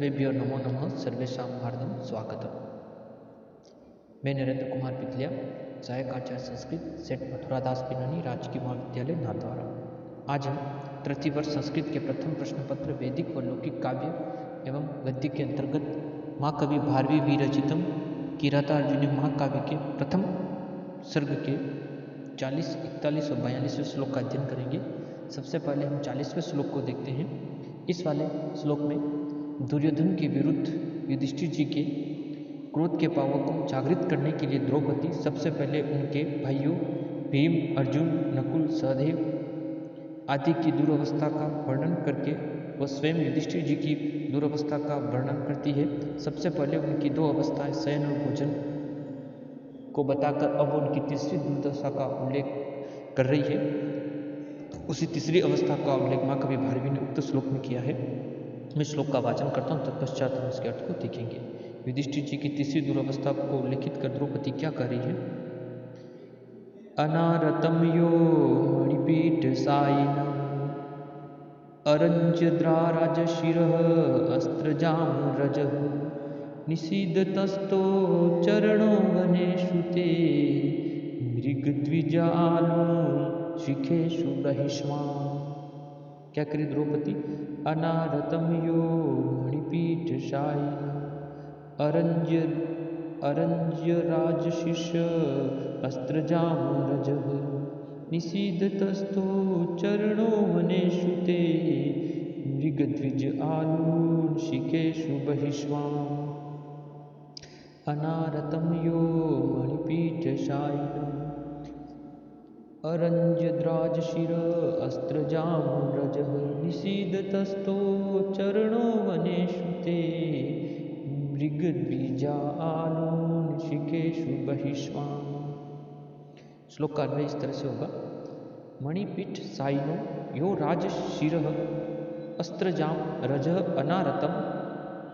सर्वेभ्यो नमो नमः सर्वेषां हार्दं स्वागतम्। मैं नरेंद्र कुमार पिथलिया, सहायक आचार्य संस्कृत सेठ मथुरादास पिनानी राजकीय महाविद्यालय नाथद्वारा। आज हम तृतीय वर्ष संस्कृत के प्रथम प्रश्न पत्र वैदिक व लौकिक काव्य एवं गद्य के अंतर्गत महाकवि भारवी विरचितम किरातार्जुनीय महाकाव्य के प्रथम सर्ग के 40, 41 और 42वें श्लोक का अध्ययन करेंगे। सबसे पहले हम 40वें श्लोक को देखते हैं। इस वाले श्लोक में दुर्योधन के विरुद्ध युधिष्ठिर जी के क्रोध के पावों को जागृत करने के लिए द्रौपदी सबसे पहले उनके भाइयों भीम, अर्जुन, नकुल, सहदेव आदि की दुरावस्था का वर्णन करके वह स्वयं युधिष्ठिर जी की दुरावस्था का वर्णन करती है। सबसे पहले उनकी दो अवस्थाएं शयन और भोजन को बताकर अब उनकी तीसरी दुर्दशा का उल्लेख कर रही है। उसी तीसरी अवस्था का उल्लेख महाकवि भारवी ने उक्त श्लोक में किया है। मैं श्लोक का वाचन करता हूँ, तत्पश्चात हम इसके अर्थ को देखेंगे। युधिष्ठिर जी की तीसरी दुरावस्था को उल्लेखित कर द्रौपदी क्या कर रही है। अनारतम यो मणिपीठ सायिनम अरंजद्राराजशिरः अस्त्रजाम रजः निषीदतस्तो चरणो वनेषु ते मृगद्विजालु शिखेषु बहिष्मान्। क्या करी द्रौपदी। अनारतम यो मणिपीठ शायिनम अरंज्यराजशिष अस्त्रजाम रजः निषीदतस्तो चरणो वनेषु ते मृगद्विज आलून् शिखेषु बहिष्वान्। अनारतम यो मणिपीठ शायिनम अरंजद्राजशिर अस्त्रजाम रजः निषीदतस्तो चरणो वनेषु ते मृगद्विजा आलून् शिखेषु बहिष्वान्। श्लोक का अन्वय इस तरह से होगा। मणिपीठ साइनो यो राजशिरः अस्त्रजाम रजः अनारतम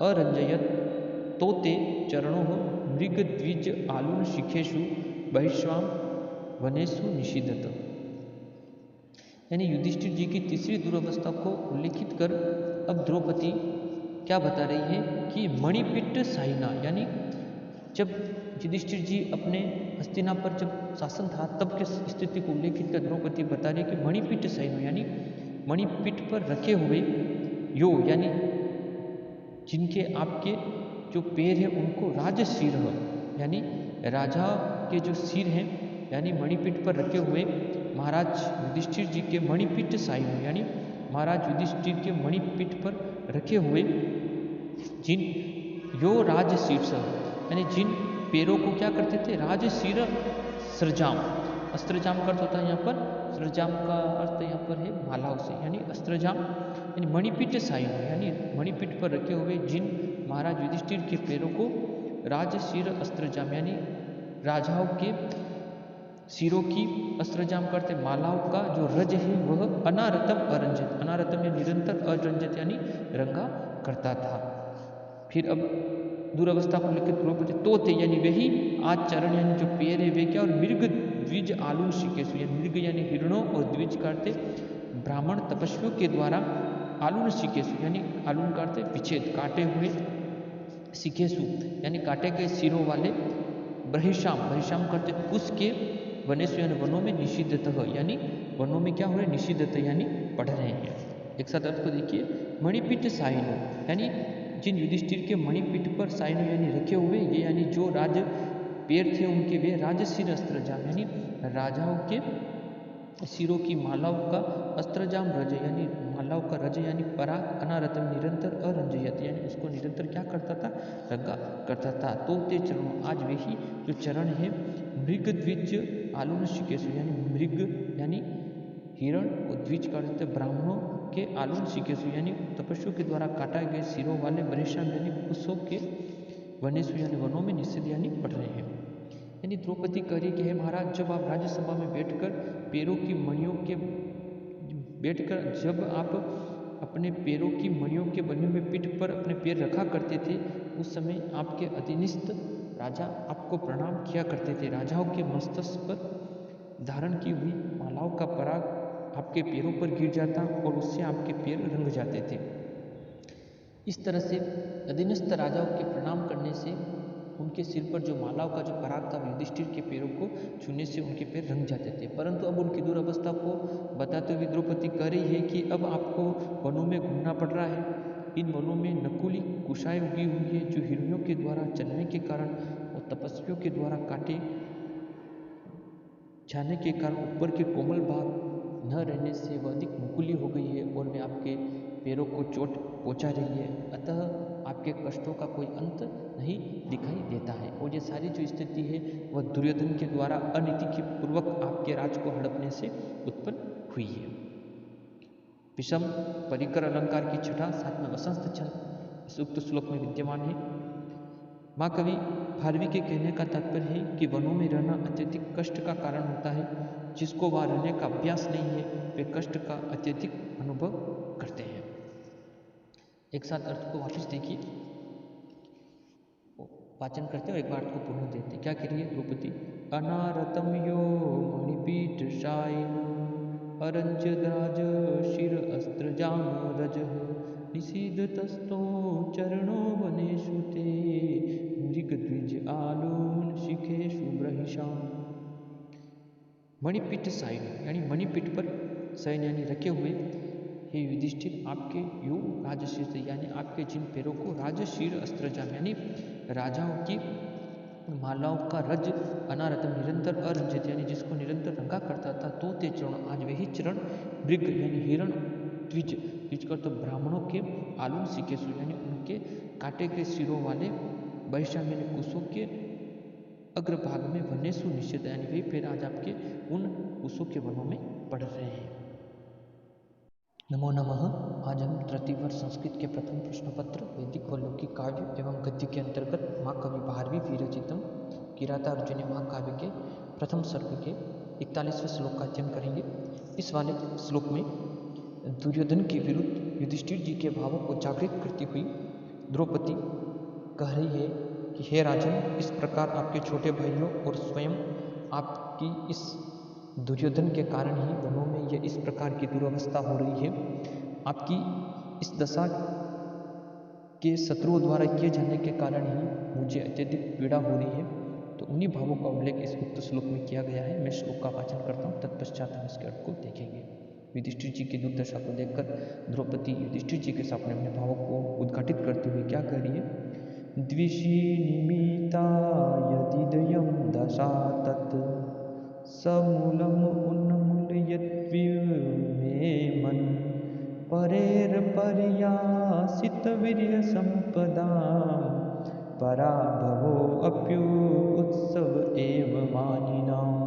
अरंजयत तोते चरणों मृगद्विज आलून् शिखेषु बहिष्वाम वनेषु निषीदत। यानी युधिष्ठिर जी की तीसरी दुरावस्था को उल्लेखित कर अब द्रौपदी क्या बता रही है कि मणिपीठ साइना, यानी जब युधिष्ठिर जी अपने हस्तिनापुर जब शासन था तब के स्थिति को उल्लेखित कर द्रौपदी बता रही है कि मणिपीठ साइनो यानी मणिपीठ पर रखे हुए यो यानी जिनके आपके जो पैर है उनको राजशिर यानी राजा के जो सिर हैं यानी मणिपीठ पर रखे हुए महाराज युधिष्ठिर जी के मणिपीठ साइनो यानी महाराज युधिष्ठिर के मणिपीठ पर रखे हुए जिन यो राजशीर्ष यानी जिन पैरों को क्या करते थे राजशीर स्रजाम। अस्त्रजाम का अर्थ होता है यहाँ पर, स्रजाम का अर्थ यहाँ पर है मालाओं से, यानी अस्त्रजाम यानी मणिपीठ साइनो यानी मणिपीठ पर रखे हुए जिन महाराज युधिष्ठिर के पैरों को राजशीर अस्त्रजाम यानी राजाओं के सिरों की अस्त्रजाम करते मालाओं का जो रज है वह अनारतम अरंजित, अनारतम या निरंतर अरंजित यानी रंगा करता था। फिर अब दुरावस्था को लेकर द्रौपदी तोते यानी वही आचरण यानी जो पैर है वे क्या, और मृग द्विज आलून शिकेशु यानी मृग यानी हिरणों और द्विज करते ब्राह्मण तपस्वियों के द्वारा आलून शिकेशु यानी आलून करते विच्छेद काटे हुए शिकेशु यानी काटे गए सिरों वाले बहिष्याम, बहिष्याम करते उसके वनेषु यानी वनों में निषिद्धत यानी वनों में क्या हो रहे निषिद्धत यानी पढ़ रहे हैं। एक साथ अर्थ को देखिए। मणिपीठ साइनो यानी जिन युधिष्ठिर के मणिपीठ पर साइनो यानी रखे हुए ये यानी जो राज पैर थे उनके वे राजशीर अस्त्रजाम यानी राजाओं के सिरों की मालाओं का अस्त्रजाम रज यानी मालाओं का रज यानी पराग अनारतम निरंतर अरंजयत यानी उसको निरंतर क्या करता था रंगा करता था। तोते चरणों आज वही जो चरण है मृग द्विज आलून शिकेशु यानी मृग यानी हिरण और द्विज करते ब्राह्मणों के आलून शिकेशु यानी तपस्वियों के द्वारा काटा गए सिरों वाले बरिष्ठाम यानी पुष्पों के वनेशु यानी वनों में निषिद्ध यानी पढ़ रहे हैं। यानी द्रौपदी कह रही कि हे महाराज जब आप राज्यसभा में बैठकर पैरों की मणियों के बैठकर जब आप अपने पैरों की मणियों के बने हुए पीठ पर अपने पैर रखा करते थे उस समय आपके अधीनस्थ राजा आपको प्रणाम किया करते थे। राजाओं के मस्तक पर धारण की हुई मालाओं का पराग आपके पैरों पर गिर जाता और उससे आपके पैर रंग जाते थे। इस तरह से अधीनस्थ राजाओं के प्रणाम करने से उनके सिर पर जो मालाओं का जो पराग था युधिष्ठिर के पैरों को छूने से उनके पैर रंग जाते थे। परंतु अब उनकी दुरावस्था को बताते हुए द्रौपदी कह रही है कि अब आपको वनों में घूमना पड़ रहा है। इन वनों में नकुली कुशाएं उगी हुई है जो हिरणियों के द्वारा चलने के कारण और तपस्वियों के द्वारा काटे जाने के कारण ऊपर के कोमल भाग न रहने से वह अधिक नुकीली हो गई है और वे आपके पैरों को चोट पहुंचा रही है। अतः आपके कष्टों का कोई अंत नहीं दिखाई देता है। और ये सारी जो स्थिति है वह दुर्योधन के द्वारा अनीति के पूर्वक आपके राज को हड़पने से उत्पन्न हुई है। विषम परिकर अलंकार की छठा साथ में वसंत छंद इस उक्त श्लोक में विद्यमान है। महाकवि भारवी के कहने का तात्पर्य है कि वनों में रहना अत्यधिक कष्ट का कारण होता है। जिसको वहां रहने का अभ्यास नहीं है वे कष्ट का अत्यधिक अनुभव करते हैं। एक साथ अर्थ को वापस देखिए, वाचन करते हैं और एक बार अर्थ को पुनः देते हैं। क्या कह रही है द्रौपदी? अनारतम यो मणिपीठ शायिनो अरंजद्राज शिर अस्त्र जाम रज निषीदतस्तो चरणो वनेषु ते मृगद्विज आलून शिखेषु ब्रहिषाम। मणिपीठ साइन यानी मणिपीठ पर शयन यानी रखे हुए हे युधिष्ठिर, आपके यो राजशीर यानी आपके जिन पैरों को राजशीर अस्त्रजाम यानी राजाओं की मालाओं का रज अनारतम निरंतर अरंजित यानी जिसको निरंतर रंगा करता था तो ते चरण आज वही चरण मृग यानी हिरण द्विज द्विज कर तो ब्राह्मणों के आलून सिकेशु यानी उनके काटे गए सिरों वाले बहिष्ठाम यानी कुशों के अग्रभाग में वनेशु निश्चित यानी वही पैर आज आपके उन कुशों के वनों में पड़ रहे हैं। नमो नमः। आज हम तृतीय वर्ष संस्कृत के प्रथम प्रश्न पत्र वैदिक व लौकिक काव्य एवं गद्य के अंतर्गत महाकवि भारवी विरचितम किरातार्जुनीय महाकाव्य के प्रथम सर्ग के 41वें श्लोक का अध्ययन करेंगे। इस वाले श्लोक में दुर्योधन के विरुद्ध युधिष्ठिर जी के भावों को जागृत करती हुई द्रौपदी कह रही है कि हे राजन, इस प्रकार आपके छोटे भाइयों और स्वयं आपकी इस दुर्योधन के कारण ही वनों में यह इस प्रकार की दुर्अवस्था हो रही है। आपकी इस दशा के शत्रुओं द्वारा किए जाने के कारण ही मुझे अत्यधिक पीड़ा हो रही है। तो उन्हीं भावों का उल्लेख इस उक्त श्लोक में किया गया है। मैं श्लोक का वाचन करता हूँ, तत्पश्चात हम इसके अर्थ को देखेंगे। युधिष्ठिर जी की दुर्दशा को देखकर द्रौपदी युधिष्ठिर जी के सामने अपने भावों को उद्घाटित करते हुए क्या कह रही है? द्विषी निमिता यदिदयं दशा तत् समूलम उन्मूलयत्विमे मन परेर पर्यासित वीर्य संपदा पराभवो अप्यु उत्सव एव मानिनाम्।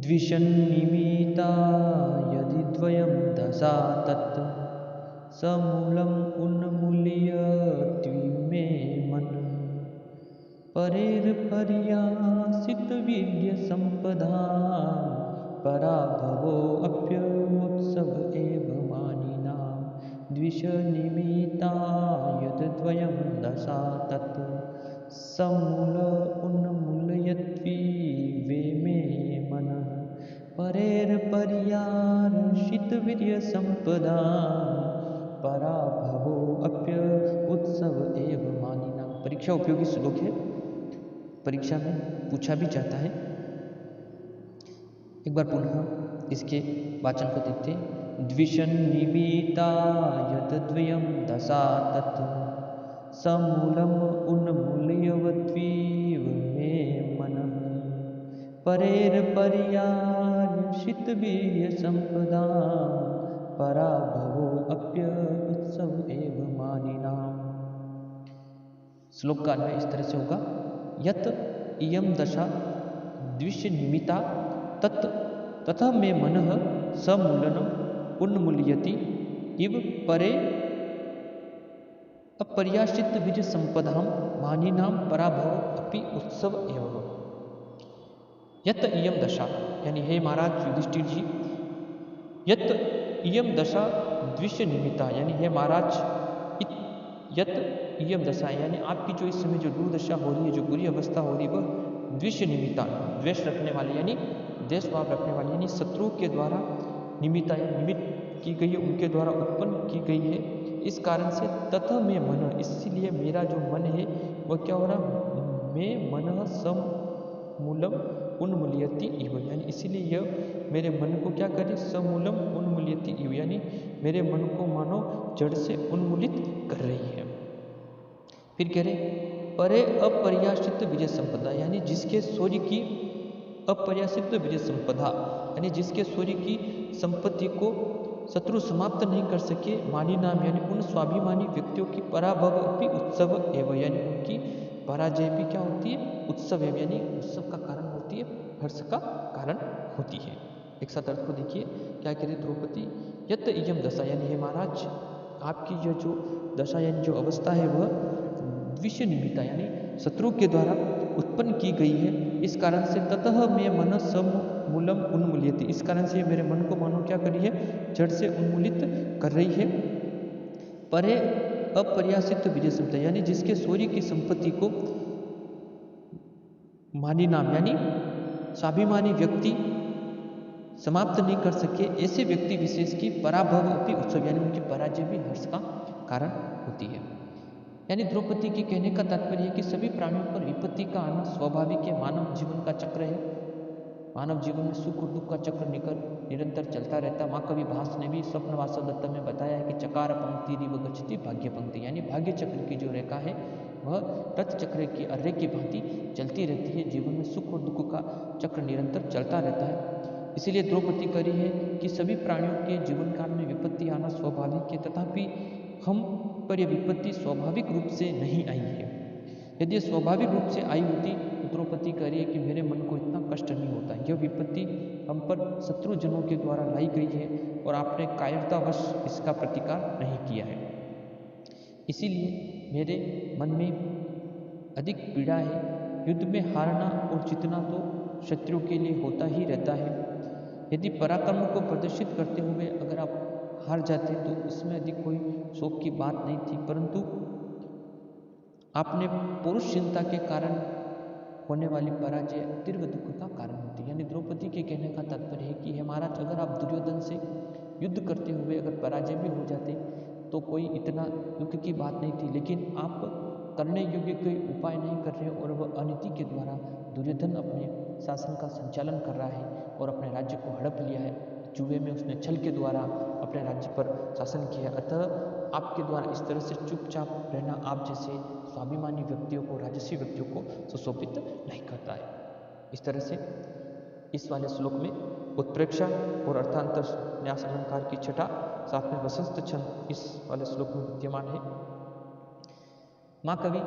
द्विषन्निमिता यदि द्वयं दशा तत् समूलम उन्मूलयत्विमे मन परेर पर्यासित वीर्य संपदा पराभवो अप्युत्सव एव मानिनाम्। द्विषनिमिता यद्द्वयं दशा तत् समूल उन्मूलयत्विमे मनः परेर पर्यासित वीर्य संपदा पराभवो अप्य उत्सव एव मानिनाम्। परीक्षा उपयोगी श्लोक है, परीक्षा में पूछा भी जाता है। एक बार पुनः इसके वाचन को देखते हैं। द्विषन्निमिता यद्द्वयं दशा तत् समूलम उन्मूलयत्विमे मनः परेर पर्यासित वीर्य संपदा पराभवो अप्य उत्सव एव मानिनाम्। श्लोक का अन्वय इस तरह से होगा। यत इयम दशा द्विष निमिता तत् तथा मे मनः समूलनम उन्मूलयति इव परे अपर्यासित वीर्य संपदाम मानिनाम पराभव अपि उत्सव एव। यत इयम दशा यानी हे महाराज युधिष्ठिर जी, यत इयम दशा द्विष निमिता यानी हे महाराज यत इयम दशा यानी आपकी जो इस समय जो दुर्दशा हो रही है, जो बुरी अवस्था हो रही है, वह द्विष निमिता द्वेष रखने वाले यानी देश भाव रखने वाले यानी शत्रुओं के द्वारा निमिता या निमित्त की गई है, उनके द्वारा उत्पन्न की गई है। इस कारण से ततः में मन, इसलिए मेरा जो मन है वह क्या हो रहा, मैं मन समूलम उन्मूल्यति इव, यानी इसीलिए यह मेरे मन को क्या करे, समूलम उन्मूल्यति इव, यानी मेरे मन को मानो जड़ से उन्मूलित कर रही है। फिर कह रहे परे अपर्यासित विजय संपदा, यानी जिसके सूर्य की अपर्यासित विजय संपदा, यानी जिसके सूर्य की संपत्ति को शत्रु समाप्त नहीं कर सके, मानी नाम, यानी उन स्वाभिमानी व्यक्तियों की पराभव भी उत्सव एवं, यानी उनकी पराजय भी क्या होती है, उत्सव एवं, यानी उत्सव का कारण होती है, हर्ष का कारण होती है। एक साथ अर्थ को देखिए क्या कह रहे द्रौपदी, यत इयम दशा, यानी हे महाराज आपकी यह जो दशा यानी जो अवस्था है वह द्विष निमित्ता, यानी शत्रु के द्वारा उत्पन्न की गई है। इस कारण से ततः मैं मन समूलम उन्मूल्यति, इस कारण से मेरे मन को मानो क्या करी है, जड़ से उन्मूलित कर रही है। परे अपर्यासित विजय संपदा, यानी जिसके सूर्य की संपत्ति को मानी नाम, यानी स्वाभिमानी व्यक्ति समाप्त नहीं कर सके, ऐसे व्यक्ति विशेष की पराभव भी उत्सव, यानी उनकी पराजय भी हर्ष का कारण होती है। यानी द्रौपदी के कहने का तात्पर्य है कि सभी प्राणियों पर विपत्ति का आना स्वाभाविक है, मानव जीवन का चक्र है। मानव जीवन में सुख और दुख का चक्र निरंतर चलता रहता है। महाकवि भास ने भी स्वप्नवास दत्त में बताया है कि चकार पंक्ति रिव गच्छति भाग्य पंक्ति, यानी भाग्य चक्र की जो रेखा है वह रथ चक्र की अर्रे की भांति चलती रहती है। जीवन में सुख और दुख का चक्र निरंतर चलता रहता है। इसीलिए द्रौपदी करी है कि सभी प्राणियों के जीवन काल में विपत्ति आना स्वाभाविक है, तथापि हम पर यह विपत्ति स्वाभाविक रूप से नहीं आई है। यदि स्वाभाविक रूप से आई होती तो द्रौपदी कह रही है कि मेरे मन को इतना कष्ट नहीं होता। यह विपत्ति हम पर शत्रुजनों के द्वारा लाई गई है और आपने कायरतावश इसका प्रतिकार नहीं किया है, इसीलिए मेरे मन में अधिक पीड़ा है। युद्ध में हारना और जीतना तो शत्रुओं के लिए होता ही रहता है। यदि पराक्रम को प्रदर्शित करते हुए अगर आप हार जाते तो इसमें अधिक कोई शोक की बात नहीं थी, परंतु आपने पुरुष चिंता के कारण होने वाली पराजय तीव्र दुख का कारण होती है। यानी द्रौपदी के कहने का तात्पर्य है कि हे महाराज, अगर आप दुर्योधन से युद्ध करते हुए अगर पराजय भी हो जाते तो कोई इतना दुख की बात नहीं थी, लेकिन आप करने योग्य कोई उपाय नहीं कर रहे और वह अनीति के द्वारा दुर्योधन अपने शासन का संचालन कर रहा है और अपने राज्य को हड़प लिया है। जुए में उसने छल के द्वारा अपने राज्य पर शासन किया। अतः आपके द्वारा इस तरह से चुपचाप रहना आप जैसे स्वाभिमानी व्यक्तियों को, राजसी व्यक्तियों को सुशोभित नहीं करता है। इस तरह से इस वाले श्लोक में उत्प्रेक्षा और अर्थांतर न्यास अलंकार की छटा, साथ में वसंत छंद इस वाले श्लोक में विद्यमान है। माँ कवि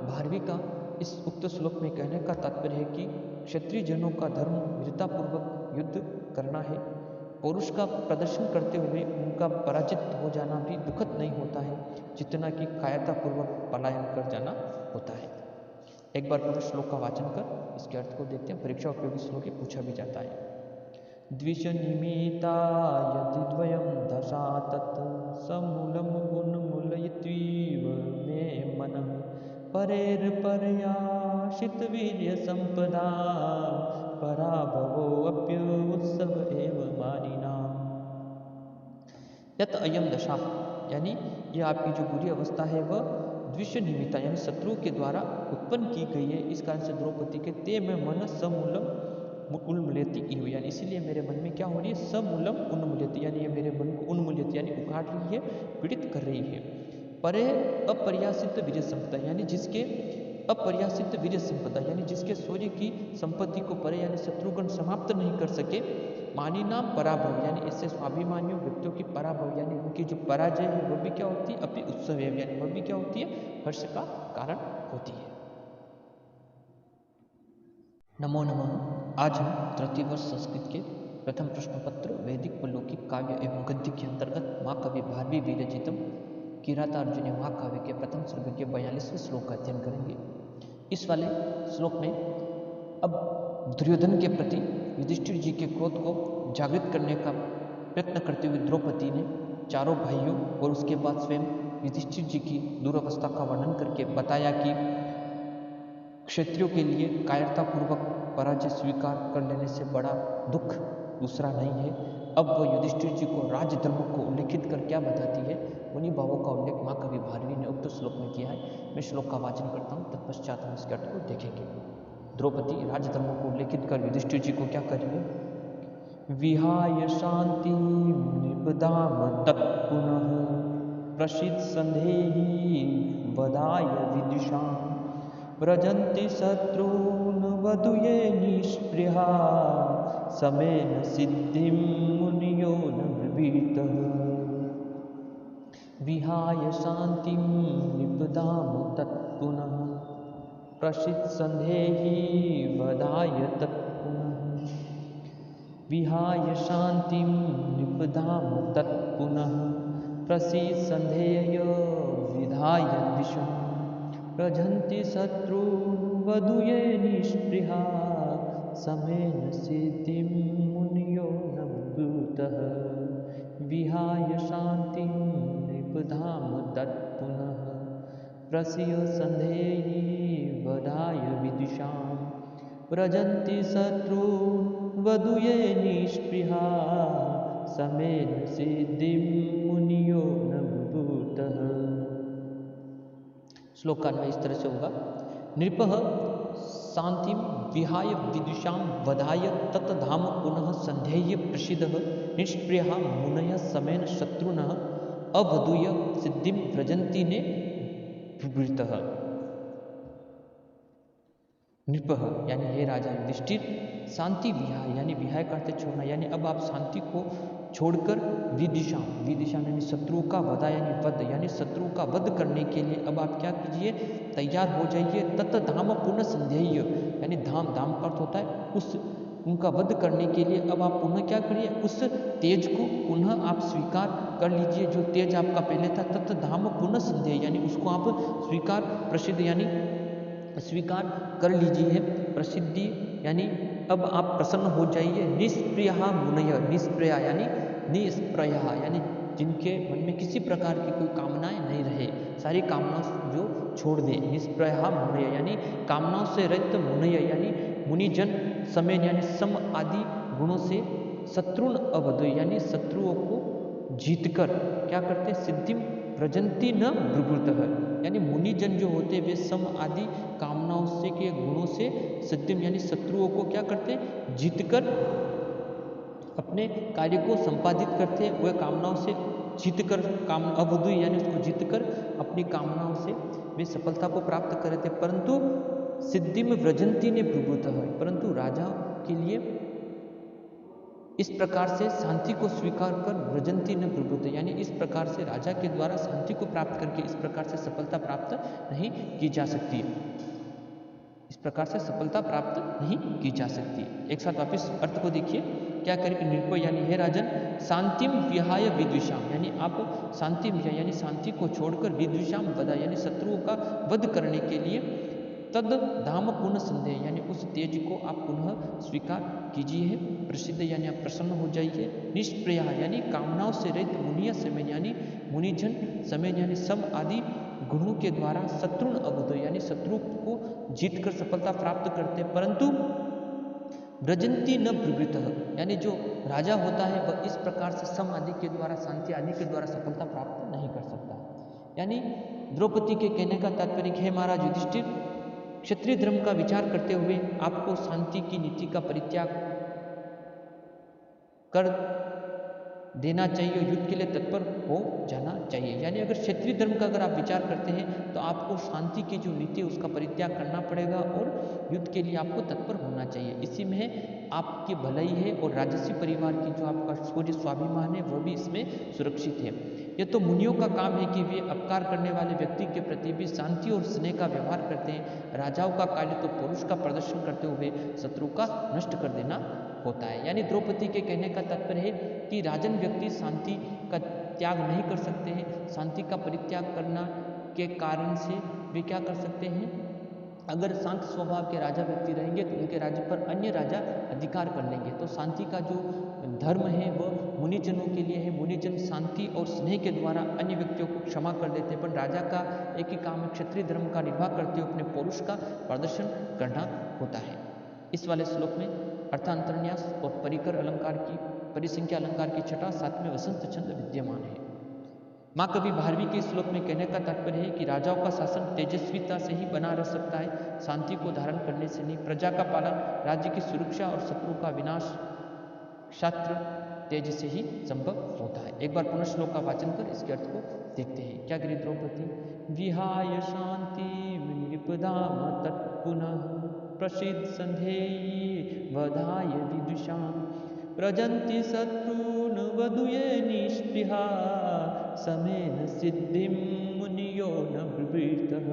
भारवी का इस उक्त श्लोक में कहने का तात्पर्य है कि क्षत्रिय जनों का धर्म वीरतापूर्वक युद्ध करना है। पौरुष का प्रदर्शन करते हुए उनका पराजित हो जाना भी दुखद नहीं होता है, जितना कि कायरतापूर्वक पलायन कर जाना होता है। एक बार पूरे श्लोक का वाचन कर इसके अर्थ को देखते हैं। परीक्षा उपयोगी श्लोक ही पूछा भी जाता है। द्विष निमिता यदि द्वयं दशा तत् समूलम उन्मूलयित्वीव मे मनः परेर पर्याशित वीर्य संपदा पराभवो अप्युत्सव एव मानिना। यत अयम दशा, यानी यह आपकी जो बुरी अवस्था है वह द्विष निमित्ता, यानी शत्रु के द्वारा उत्पन्न की गई है। इस कारण से द्रौपदी के ते में मन समूलम उन्मूल्यति की हुई, यानी इसीलिए मेरे मन में क्या हो रही है, समूलम उन्मूल्यति, यानी ये मेरे मन को उन्मूल्यति यानी उखाड़ रही है, पीड़ित कर रही है। परे अपर्यासित विजय संपदा, यानी जिसके अपर्यासित विजय संपदा, यानी जिसके सूर्य की संपत्ति को परे यानी शत्रुगण समाप्त नहीं कर सके। मानी नाम पराभव, यानी इससे स्वाभिमानियों व्यक्तियों की पराभव, यानी उनकी जो पराजय है वह भी क्या होती है, अपनी उत्सव है, यानी वह भी क्या होती है, हर्ष का कारण होती है। नमो नमः। आज हम तृतीय वर्ष संस्कृत के प्रथम प्रश्न पत्र वैदिक व लौकिक काव्य एवं गद्य के अंतर्गत महाकवि भारवी विरचितम किरातार्जुनीय महाकाव्य के प्रथम सर्ग के 42वें श्लोक का अध्ययन करेंगे। इस वाले श्लोक में अब दुर्योधन के प्रति युधिष्ठिर जी के क्रोध को जागृत करने का प्रयत्न करते हुए द्रौपदी ने चारों भाइयों और उसके बाद स्वयं युधिष्ठिर जी की दुरावस्था का वर्णन करके बताया कि क्षत्रियों के लिए कायरतापूर्वक पराजय स्वीकार कर लेने से बड़ा दुख दूसरा नहीं है। अब वह युधिष्ठिर जी को राज्य धर्म को उल्लेखित कर क्या बताती है, उन्हीं भावों का उल्लेख माँ कवि भारवी ने उक्त श्लोक में किया है। मैं श्लोक का वाचन करता हूँ, तत्पश्चात हम इसके अर्थ को देखेंगे। द्रौपदी राज्य धर्म को उल्लेखित कर युधिष्ठिर जी को क्या करेंगे, विहाय शांति निपदाम तत्पुनः प्रसिद्ध संदेहि वदाय विदुषाम् व्रजन्ति शत्रून् वधूये निष्पृहा समेन सिद्धिं मुनियो न ब्रवीतः। विहाय शांतिं निपदाम तत्पुनः प्रसिद्ध संदेहि वदाय तत्पुनः। विहाय शांतिं निपदाम तत्पुनः प्रसीद संधेय विधाय विषम् व्रजन्ति शत्रून् वधूये निष्पृहा समेन सिद्धिं मुनियो न ब्रूतः। विहाय शांतिं निपदाम तत्पुनः प्रसीद संधेय वधाय विदुषाम् व्रजन्ति शत्रून् वधूये निष्पृहा समेन सिद्धिं मुनियो न ब्रूतः। श्लोक का इस तरह से होगा, नृपः शांतिं विहाय विदुषां वधाय तत्धाम पुनः संध्येय प्रसिद्धः निष्पृहा मुनयः समेन शत्रुनः अवधूय सिद्धिं व्रजन्ति ने ब्रूतः। नृपः यानी हे राजा युधिष्ठिर, शांति विहाय यानी विहाय करते छोड़ना, यानी अब आप शांति को छोड़कर विदिशा यानी शत्रु का वधा यानी वध यानी शत्रु का वध करने के लिए अब आप क्या कीजिए, तैयार हो जाइए। तत् धाम पुनः संध्येय यानी धाम का अर्थ होता है उस उनका वध करने के लिए अब आप पुनः क्या करिए, उस तेज को पुनः आप स्वीकार कर लीजिए जो तेज आपका पहले था। तत् धाम पुनः संध्येय यानी उसको आप स्वीकार प्रसिद्ध यानी स्वीकार कर लीजिए। प्रसिद्धि यानी अब आप प्रसन्न हो जाइए। निष्प्रिया मुनय, निष्प्रिया यानी निष्प्रया यानी जिनके मन में किसी प्रकार की कोई कामनाएं नहीं रहे, सारी कामनाओं जो छोड़ दे। निष्प्रया मुनय यानी कामनाओं से रहित मुनय यानी मुनिजन समेन यानी सम आदि गुणों से शत्रुन अवध यानी शत्रुओं को जीतकर क्या करते, सिद्धिम व्रजंती न ब्रुवृतः यानी मुनिजन जो होते वे सम आदि कामनाओं से के गुणों से सिद्धिम यानी शत्रुओं को क्या करते, जीतकर अपने कार्य को संपादित करते। वह कामनाओं से जीतकर काम अवधु यानी उसको जीतकर अपनी कामनाओं से वे सफलता को प्राप्त कर रहे थे। परंतु सिद्धिम व्रजंती ने ब्रुवृतः, परंतु राजा के लिए इस प्रकार से शांति को स्वीकार कर व्रजंती न ब्रुवृत यानी इस प्रकार से राजा के द्वारा शांति को प्राप्त करके इस प्रकार से सफलता प्राप्त नहीं की जा सकती, इस प्रकार से सफलता प्राप्त नहीं की जा सकती। एक साथ वापिस अर्थ को देखिए, क्या करें, नृप यानी हे राजन, शांतिम विहाय विद्विषाम यानी आप शांति यानी शांति को छोड़कर विद्विषाम वधा यानी शत्रुओं का वध करने के लिए तद धाम पुनः संदेह यानी उस तेज को आप पुनः स्वीकार कीजिए। प्रसिद्ध यानी आप प्रसन्न हो जाइए। निष्प्रया यानी कामनाओं से रहित मुनिया समेन यानी मुनिजन समेन यानी सम आदि गुणों के द्वारा शत्रुन अवध यानी शत्रु को जीतकर सफलता प्राप्त करते, परंतु व्रजंती न ब्रुवृतः यानी जो राजा होता है वह इस प्रकार से सम आदि के द्वारा शांति आदि के द्वारा सफलता प्राप्त नहीं कर सकता। यानी द्रौपदी के कहने का तात्पर्य है, महाराज युधिष्ठिर, क्षत्रिय धर्म का विचार करते हुए आपको शांति की नीति का परित्याग कर देना चाहिए, युद्ध के लिए तत्पर हो जाना चाहिए। यानी अगर क्षत्रिय धर्म का अगर आप विचार करते हैं तो आपको शांति की जो नीति है उसका परित्याग करना पड़ेगा और युद्ध के लिए आपको तत्पर होना चाहिए। इसी में आपकी भलाई है और राजसी परिवार की जो आपका सूर्य स्वाभिमान है वह भी इसमें सुरक्षित है। यह तो मुनियों का काम है कि वे अपकार करने वाले व्यक्ति के प्रति भी शांति और स्नेह का व्यवहार करते हैं। राजाओं का कार्य तो पुरुष का प्रदर्शन करते हुए शत्रु का नष्ट कर देना होता है। यानी द्रौपदी के कहने का तात्पर्य है कि राजन व्यक्ति शांति का त्याग नहीं कर सकते हैं। शांति का परित्याग करना के कारण से वे क्या कर सकते हैं, अगर शांत स्वभाव के राजा व्यक्ति रहेंगे तो उनके राज्य पर अन्य राजा अधिकार कर लेंगे। तो शांति का जो धर्म है वह मुनिजनों के लिए है। मुनिजन शांति और स्नेह के द्वारा अन्य व्यक्तियों को क्षमा कर देते हैं, पर राजा का एक ही काम है, क्षत्रिय धर्म का निर्वाह करते हुए अपने पौरुष का प्रदर्शन करना होता है। इस वाले श्लोक में अर्थांतरन्यास और परिकर अलंकार की परिसंख्या अलंकार की छटा, साथ में वसंत छंद विद्यमान है। माँ कवि भारवी के श्लोक में कहने का तात्पर्य है कि राजाओं का शासन तेजस्विता से ही बना रह सकता है, शांति को धारण करने से नहीं। प्रजा का पालन, राज्य की सुरक्षा और शत्रु का विनाश क्षात्र तेज से ही संभव होता है। एक बार पुनः श्लोक का वाचन कर इसके अर्थ को देखते हैं। क्या करी द्रौपदी? विहाय शांति नृपदाम तत्पुनः प्रसिद्ध संधेयी वधाय विदुषां प्रजन्ति शत्रून् वधूये निष्पृहा समेन सिद्धिं मुनियो न ब्रुवीतः।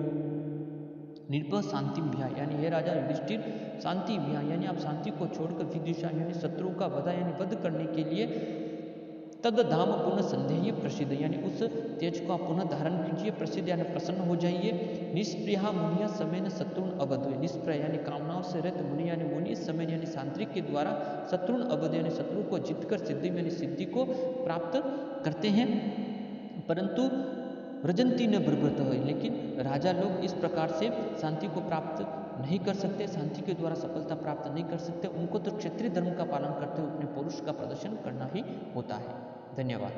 निर्भय शांति विहा, यानी हे राजा युधिष्ठिर शांति विहा, यानी आप शांति को छोड़कर विदिशा यानी शत्रु का वधा यानी वध करने के लिए तद धाम पुनः संदेह प्रसिद्ध, यानी उस तेज को आप पुनः धारण कीजिए, प्रसिद्ध यानी प्रसन्न हो जाइए। निष्प्रिया मुनिया समय शत्रुन अवध, निष्प्रिय यानी कामनाओं से रहित मुनि यानी मुनि समय यानी सांत्रिक के द्वारा शत्रुन अवध यानी शत्रु को जीतकर सिद्धि यानी सिद्धि को प्राप्त करते हैं। परंतु व्रजंती न ब्रव्रत, लेकिन राजा लोग इस प्रकार से शांति को प्राप्त नहीं कर सकते, शांति के द्वारा सफलता प्राप्त नहीं कर सकते। उनको तो क्षत्रिय धर्म का पालन करते हुए अपने पौरुष का प्रदर्शन करना ही होता है। धन्यवाद।